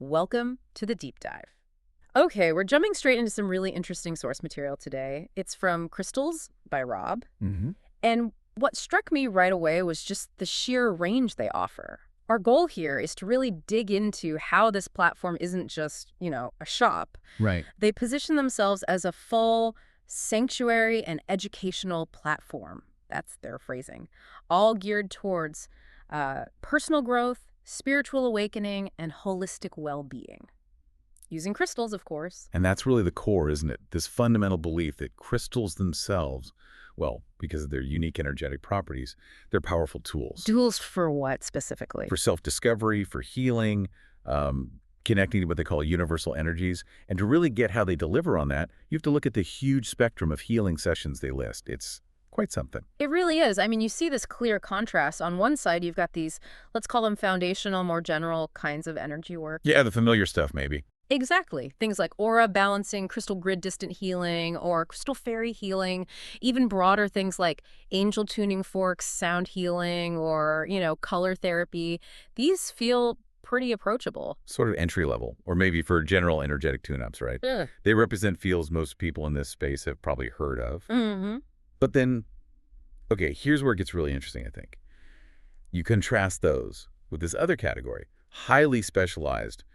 Welcome to the deep dive. Okay, we're jumping straight into some really interesting source material today. It's from Crystals by Rob. hmm And what struck me right away was just the sheer range they offer. Our goal here is to really dig into how this platform isn't just, a shop. Right. They position themselves as a full sanctuary and educational platform. That's their phrasing. All geared towards personal growth, spiritual awakening, and holistic well-being. Using crystals, of course. And that's really the core, isn't it? This fundamental belief that crystals themselves, well, because of their unique energetic properties, they're powerful tools Tools for what specifically? for self-discovery, for healing, connecting to what they call universal energies. And to really get how they deliver on that, you have to look at the huge spectrum of healing sessions they list. It's quite something. It really is. I mean, you see this clear contrast. On one side, you've got these, let's call them foundational, more general kinds of energy work. Yeah, the familiar stuff, maybe. Exactly. Things like aura balancing, crystal grid distant healing, or crystal fairy healing, even broader things like angel tuning forks, sound healing, or, color therapy. These feel pretty approachable. Sort of entry level, or maybe for general energetic tune-ups, right? Yeah. They represent fields most people in this space have probably heard of. Mm-hmm. But then, okay, here's where it gets really interesting, I think. You contrast those with this other category, highly specialized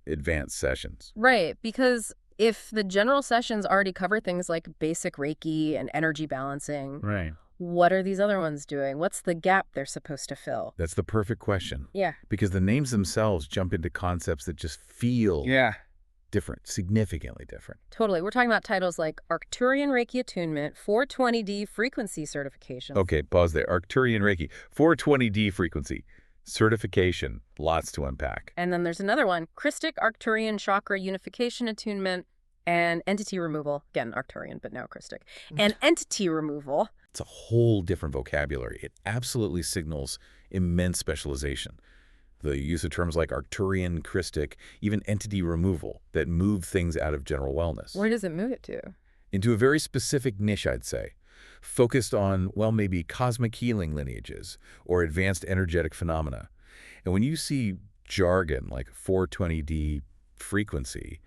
advanced sessions. Right, because if the general sessions already cover things like basic Reiki and energy balancing, Right. what are these other ones doing? What's the gap they're supposed to fill? That's the perfect question. Yeah. Because the names themselves jump into concepts that just feel Yeah. different, significantly different. Totally. We're talking about titles like Arcturian Reiki Attunement, 420D Frequency Certification. Okay, pause there. Arcturian Reiki, 420D frequency, certification, lots to unpack. And then there's another one, Christic Arcturian Chakra Unification Attunement and Entity Removal. Again, Arcturian, but now Christic. And Entity Removal. It's a whole different vocabulary. It absolutely signals immense specialization. The use of terms like Arcturian, Christic, even entity removal that move things out of general wellness. Where does it move it to? Into a very specific niche, I'd say, focused on, well, maybe cosmic healing lineages or advanced energetic phenomena. And when you see jargon like 420D frequency,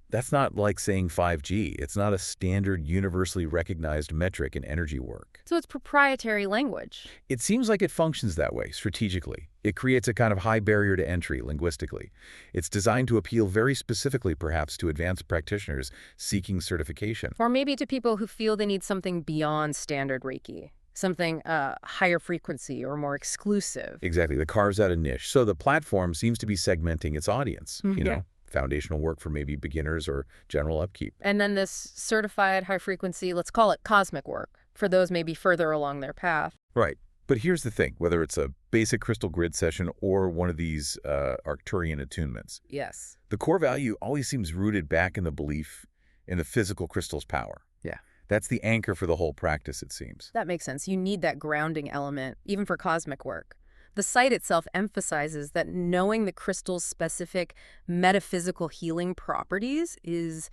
that's not like saying 5G. It's not a standard, universally recognized metric in energy work. So it's proprietary language. It seems like it functions that way, strategically. It creates a kind of high barrier to entry, linguistically. It's designed to appeal very specifically, perhaps, to advanced practitioners seeking certification. Or maybe to people who feel they need something beyond standard Reiki. Something higher frequency or more exclusive. Exactly. That carves out a niche. So the platform seems to be segmenting its audience, Yeah. Foundational work for maybe beginners or general upkeep. And then this certified high frequency, let's call it cosmic work, for those maybe further along their path. Right. But here's the thing, whether it's a basic crystal grid session or one of these Arcturian attunements, Yes. the core value always seems rooted back in the belief in the physical crystal's power. Yeah. That's the anchor for the whole practice, it seems. That makes sense. You need that grounding element, even for cosmic work. The site itself emphasizes that knowing the crystal's specific metaphysical healing properties is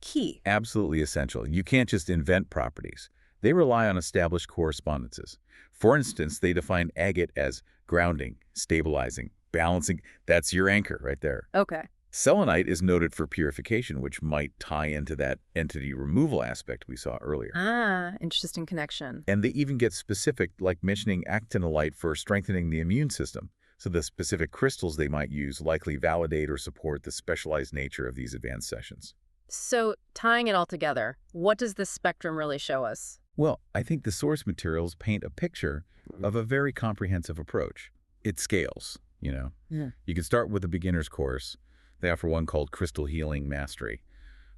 key. Absolutely essential. You can't just invent properties. They rely on established correspondences. For instance, they define agate as grounding, stabilizing, balancing. That's your anchor right there. Okay. Selenite is noted for purification, which might tie into that entity removal aspect we saw earlier. Ah, interesting connection. And they even get specific, like mentioning actinolite for strengthening the immune system. So the specific crystals they might use likely validate or support the specialized nature of these advanced sessions. So tying it all together, what does this spectrum really show us? Well, I think the source materials paint a picture of a very comprehensive approach. It scales, Yeah. You can start with a beginner's course. They offer one called Crystal Healing Mastery,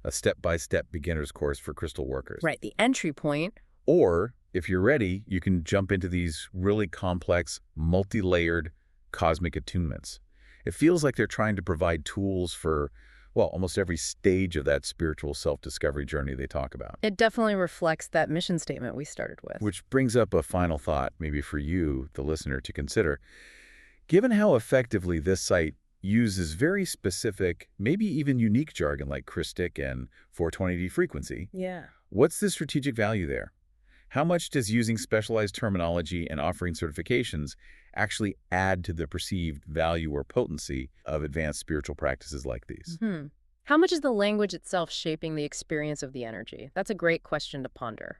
a step-by-step beginner's course for crystal workers. Right, the entry point. Or, if you're ready, you can jump into these really complex, multi-layered cosmic attunements. It feels like they're trying to provide tools for, well, almost every stage of that spiritual self-discovery journey they talk about. It definitely reflects that mission statement we started with. Which brings up a final thought, maybe for you, the listener, to consider. Given how effectively this site uses very specific, maybe even unique jargon like Christic and 420D frequency, Yeah. what's the strategic value there? How much does using specialized terminology and offering certifications actually add to the perceived value or potency of advanced spiritual practices like these. How much is the language itself shaping the experience of the energy? That's a great question to ponder.